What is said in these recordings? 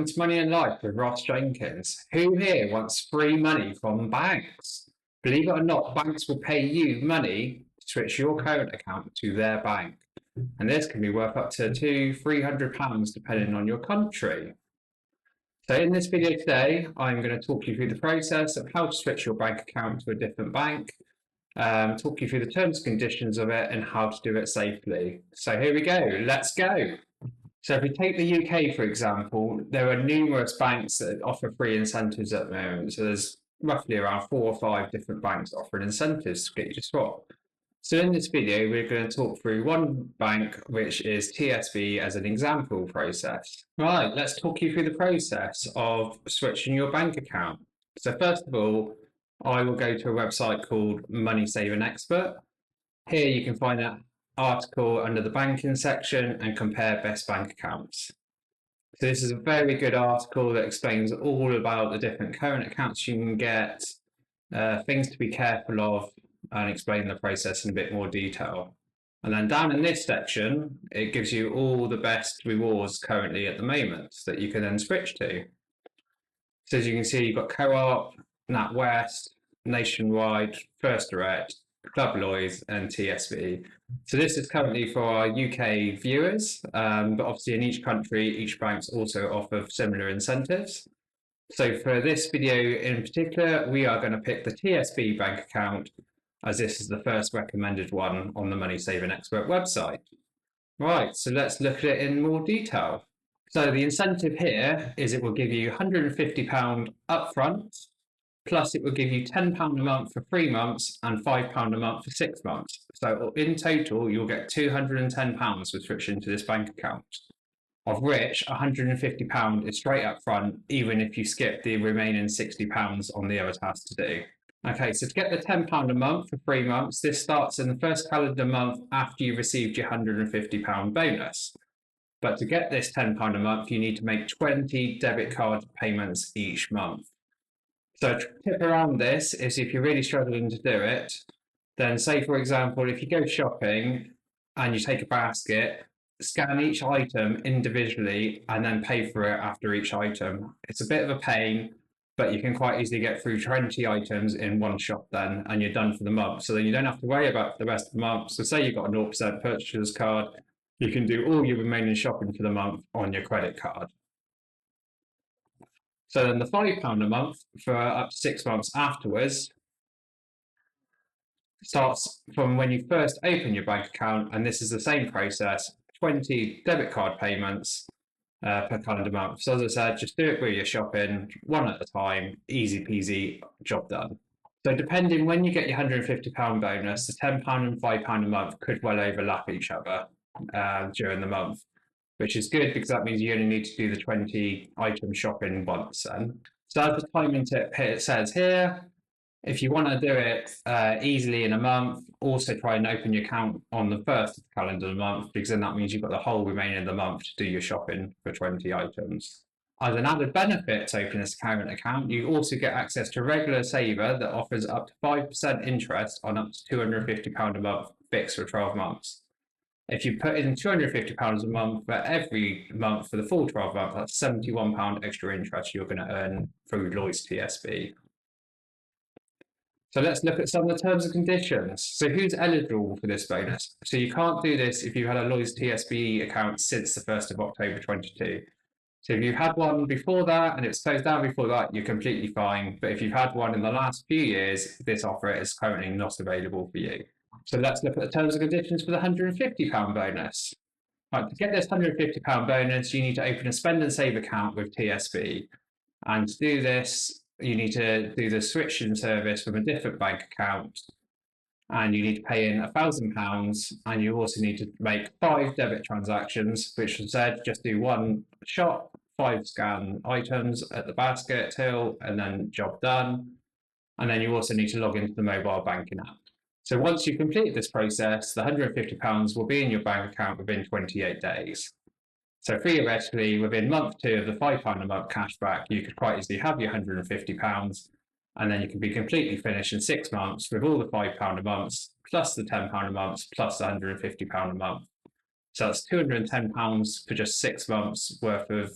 welcome to Money and Life with Ross Jenkins. Who here wants free money from banks? Believe it or not, banks will pay you money to switch your current account to their bank. And this can be worth up to £200–300 depending on your country. So in this video today, I'm going to talk you through the process of how to switch your bank account to a different bank, talk you through the terms and conditions of it and how to do it safely. So here we go, let's go. So if we take the UK, for example, there are numerous banks that offer free incentives at the moment. So there's roughly around 4 or 5 different banks offering incentives to get you to swap. So in this video, we're going to talk through one bank, which is TSB, as an example process. Right, let's talk you through the process of switching your bank account. So first of all, I will go to a website called Money Saving Expert. Here you can find an article under the banking section and compare best bank accounts. So this is a very good article that explains all about the different current accounts you can get, things to be careful of, and explain the process in a bit more detail. And then down in this section, it gives you all the best rewards currently at the moment that you can then switch to. So as you can see, you've got Co-op, NatWest, Nationwide, First Direct, Club Lloyds and TSB. So this is currently for our UK viewers, but obviously in each country, each banks also offer similar incentives. So for this video in particular, we are going to pick the TSB bank account, as this is the first recommended one on the Money Saving Expert website. Right, so let's look at it in more detail. So the incentive here is it will give you £150 upfront, plus it will give you £10 a month for 3 months and £5 a month for 6 months. So in total, you'll get £210 with switching to this bank account, of which £150 is straight up front, even if you skip the remaining £60 on the other task to do. Okay, so to get the £10 a month for 3 months, this starts in the first calendar month after you've received your £150 bonus. But to get this £10 a month, you need to make 20 debit card payments each month. So a tip around this is if you're really struggling to do it, then say, for example, if you go shopping and you take a basket, scan each item individually and then pay for it after each item. It's a bit of a pain, but you can quite easily get through 20 items in one shop then, and you're done for the month. So then you don't have to worry about the rest of the month. So say you've got a 0% purchaser's card, you can do all your remaining shopping for the month on your credit card. So then the £5 a month for up to 6 months afterwards starts from when you first open your bank account, and this is the same process, 20 debit card payments per calendar month. So as I said, just do it where you're shopping, one at a time, easy peasy, job done. So depending when you get your £150 bonus, the £10 and £5 a month could well overlap each other during the month, which is good because that means you only need to do the 20 item shopping once then. So as the timing tip it says here, if you want to do it easily in a month, also try and open your account on the first of the calendar month, because then that means you've got the whole remaining of the month to do your shopping for 20 items. As an added benefit to open this current account, you also get access to a regular saver that offers up to 5% interest on up to £250 a month fixed for 12 months. If you put in £250 a month for every month for the full 12 months, that's £71 extra interest you're going to earn through Lloyds TSB. So let's look at some of the terms and conditions. So who's eligible for this bonus? So you can't do this if you've had a Lloyds TSB account since the 1st of October 22. So if you've had one before that and it's closed down before that, you're completely fine. But if you've had one in the last few years, this offer is currently not available for you. So let's look at the terms and conditions for the £150 bonus. Right, to get this £150 bonus, you need to open a spend and save account with TSB. And to do this, you need to do the switching service from a different bank account, and you need to pay in £1,000, and you also need to make 5 debit transactions, which was said, just do 1 shop, 5 scan items at the basket till, and then job done. And then you also need to log into the mobile banking app. So once you've completed this process, the £150 will be in your bank account within 28 days. So theoretically, within month 2 of the £5 a month cashback, you could quite easily have your £150, and then you can be completely finished in 6 months with all the £5 a month, plus the £10 a month, plus the £150 a month. So that's £210 for just 6 months worth of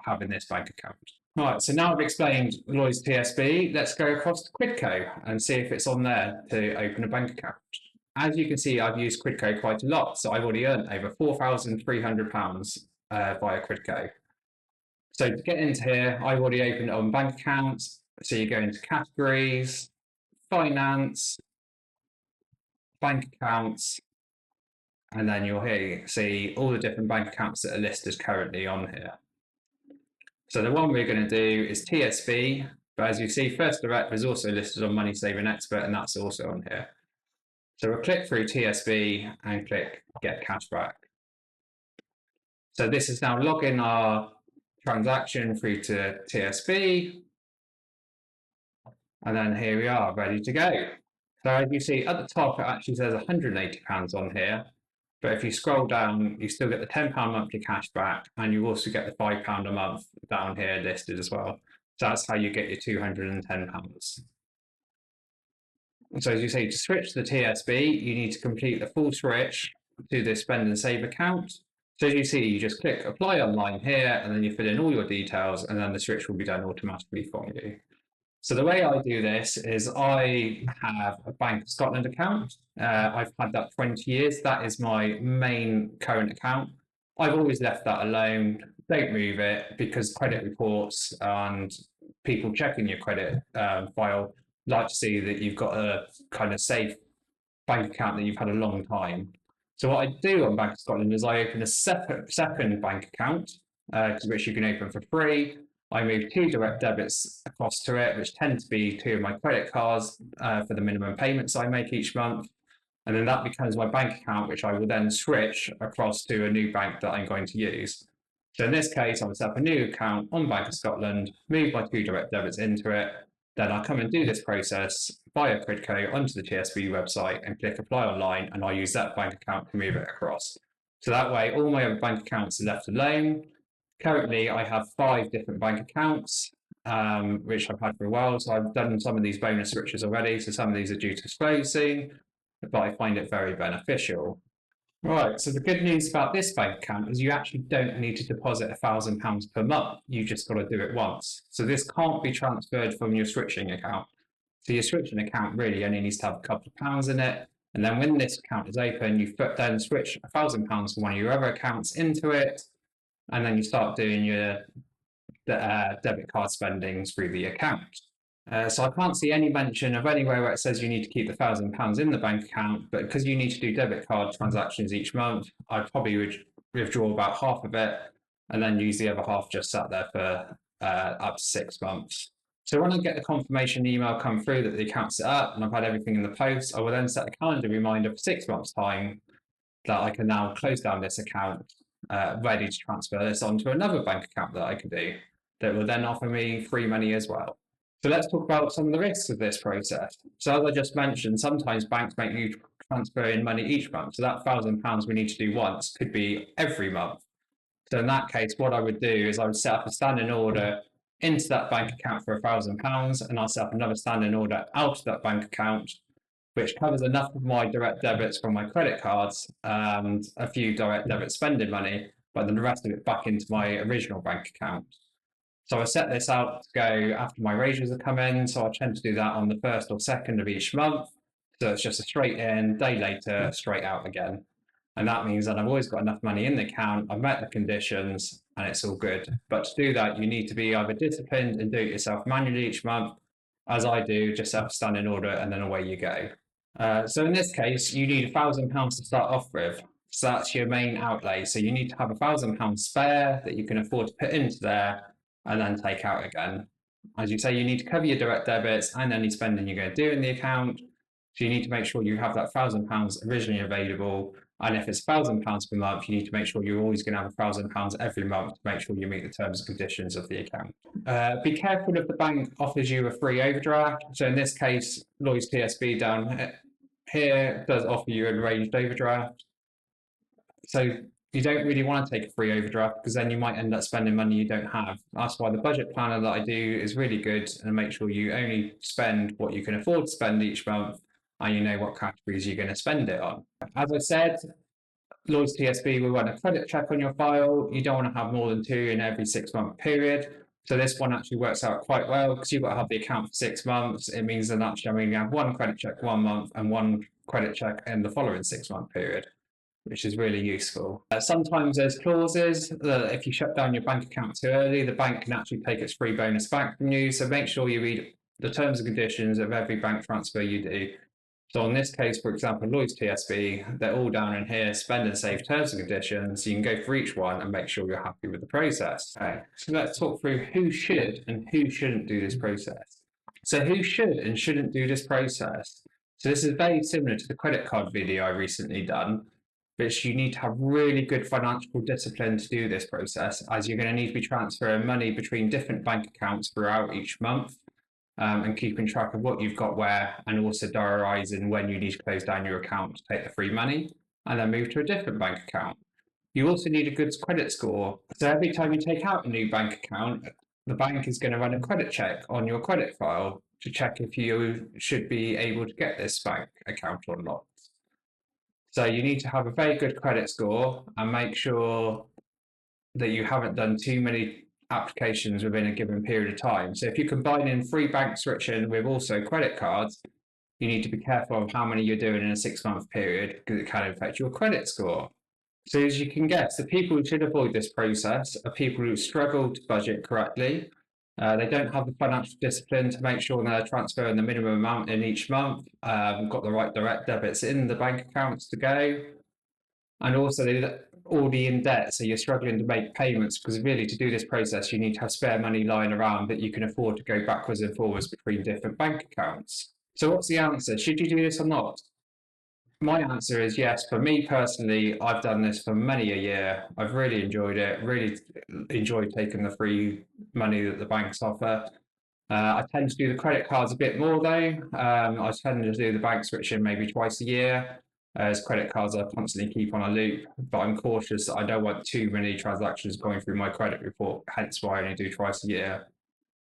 having this bank account. Right, so now I've explained Lloyds TSB, let's go across to Quidco and see if it's on there to open a bank account. As you can see, I've used Quidco quite a lot, so I've already earned over £4,300 via Quidco. So to get into here, I've already opened it on bank accounts. So you go into categories, finance, bank accounts, and then you'll here see all the different bank accounts that are listed currently on here. So the one we're going to do is TSB, but as you see, First Direct is also listed on Money Saving Expert, and that's also on here. So we'll click through TSB and click Get Cashback. So this is now logging our transaction through to TSB. And then here we are, ready to go. So as you see at the top, it actually says £180 on here. But if you scroll down, you still get the £10 monthly cash back, and you also get the £5 a month down here listed as well. So that's how you get your £210. So as you say, to switch to the TSB, you need to complete the full switch to the Spend and Save account. So as you see, you just click Apply Online here, and then you fill in all your details, and then the switch will be done automatically for you. So the way I do this is I have a Bank of Scotland account. I've had that 20 years. That is my main current account. I've always left that alone. Don't move it, because credit reports and people checking your credit file like to see that you've got a kind of safe bank account that you've had a long time. So what I do on Bank of Scotland is I open a second bank account, which you can open for free. I move 2 direct debits across to it, which tend to be 2 of my credit cards for the minimum payments I make each month. And then that becomes my bank account, which I will then switch across to a new bank that I'm going to use. So in this case, I will set up a new account on Bank of Scotland, move my 2 direct debits into it. Then I'll come and do this process via Quidco onto the TSB website and click Apply Online, and I'll use that bank account to move it across. So that way, all my other bank accounts are left alone. Currently, I have 5 different bank accounts, which I've had for a while. So I've done some of these bonus switches already. So some of these are due to close soon, but I find it very beneficial. Right, so the good news about this bank account is you actually don't need to deposit £1,000 per month. You just got to do it once. So this can't be transferred from your switching account. So your switching account really only needs to have a couple of pounds in it. And then when this account is open, you then switch £1,000 from one of your other accounts into it. And then you start doing your debit card spendings through the account. So I can't see any mention of anywhere where it says you need to keep the £1,000 in the bank account, but because you need to do debit card transactions each month, I probably would withdraw about half of it and then use the other half just sat there for up to 6 months. So when I get the confirmation email come through that the account's set up and I've had everything in the post, I will then set a calendar reminder for 6 months' time that I can now close down this account, ready to transfer this onto another bank account that I can do that will then offer me free money as well. So let's talk about some of the risks of this process. So as I just mentioned, sometimes banks make you transfer in money each month. So that £1,000 we need to do once could be every month. So in that case, what I would do is I would set up a standing order into that bank account for £1,000, and I'll set up another standing order out of that bank account, which covers enough of my direct debits from my credit cards and a few direct debit spending money, but then the rest of it back into my original bank account. So I set this out to go after my wages have come in. So I tend to do that on the 1st or 2nd of each month. So it's just a straight in, day later, straight out again. And that means that I've always got enough money in the account, I've met the conditions, and it's all good. But to do that, you need to be either disciplined and do it yourself manually each month, as I do, just set up a standing order and then away you go. So in this case, you need £1,000 to start off with. So that's your main outlay. So you need to have £1,000 spare that you can afford to put into there and then take out again. As you say, you need to cover your direct debits and any spending you're going to do in the account. So you need to make sure you have that £1,000 originally available. And if it's £1,000 per month, you need to make sure you're always going to have £1,000 every month to make sure you meet the terms and conditions of the account. Be careful if the bank offers you a free overdraft. So in this case, Lloyds TSB down here does offer you an arranged overdraft. So you don't really want to take a free overdraft because then you might end up spending money you don't have. That's why the budget planner that I do is really good, and make sure you only spend what you can afford to spend each month and you know what categories you're going to spend it on. As I said, Lloyds TSB will run a credit check on your file. You don't want to have more than 2 in every 6-month period. So this one actually works out quite well because you've got to have the account for 6 months. It means that actually I'm going to have 1 credit check 1 month and 1 credit check in the following 6-month period, which is really useful. Sometimes there's clauses that if you shut down your bank account too early, the bank can actually take its free bonus back from you. So make sure you read the terms and conditions of every bank transfer you do. So in this case, for example, Lloyds TSB, they're all down in here, spend and save terms and conditions. You can go for each one and make sure you're happy with the process. Okay, so let's talk through who should and who shouldn't do this process. So who should and shouldn't do this process? So this is very similar to the credit card video I recently done, which you need to have really good financial discipline to do this process, as you're going to need to be transferring money between different bank accounts throughout each month. And keeping track of what you've got where, and also diarising when you need to close down your account to take the free money and then move to a different bank account. You also need a good credit score. So every time you take out a new bank account, the bank is going to run a credit check on your credit file to check if you should be able to get this bank account or not. So you need to have a very good credit score and make sure that you haven't done too many applications within a given period of time. So if you're combining free bank switching with also credit cards, you need to be careful of how many you're doing in a 6-month period because it can affect your credit score. So as you can guess, the people who should avoid this process are people who struggle to budget correctly. They don't have the financial discipline to make sure they're transferring the minimum amount in each month, got the right direct debits in the bank accounts to go. And also they're already in debt, so you're struggling to make payments because really to do this process, you need to have spare money lying around that you can afford to go backwards and forwards between different bank accounts. So what's the answer? Should you do this or not? My answer is yes. For me personally, I've done this for many a year. I've really enjoyed it, really enjoyed taking the free money that the banks offer. I tend to do the credit cards a bit more though. I tend to do the bank switching maybe twice a year, as credit cards I constantly keep on a loop, but I'm cautious that I don't want too many transactions going through my credit report, hence why I only do twice a year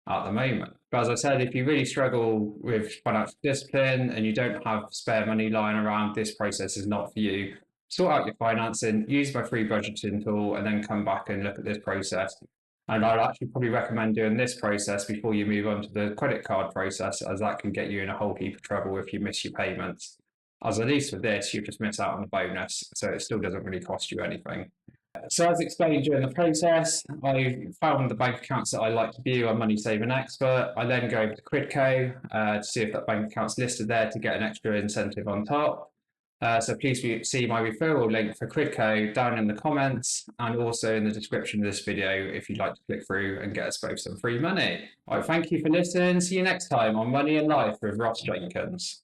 at the moment. But as I said, if you really struggle with financial discipline and you don't have spare money lying around, this process is not for you. Sort out your financing, use my free budgeting tool, and then come back and look at this process. And I'd actually probably recommend doing this process before you move on to the credit card process, as that can get you in a whole heap of trouble if you miss your payments. As at least with this, you just miss out on the bonus, so it still doesn't really cost you anything. So as explained during the process, I found the bank accounts that I like to view on Money Saving Expert. I then go over to Quidco to see if that bank account's listed there to get an extra incentive on top. So please see my referral link for Quidco down in the comments and also in the description of this video if you'd like to click through and get us both some free money. All right, thank you for listening. See you next time on Money and Life with Ross Jenkins.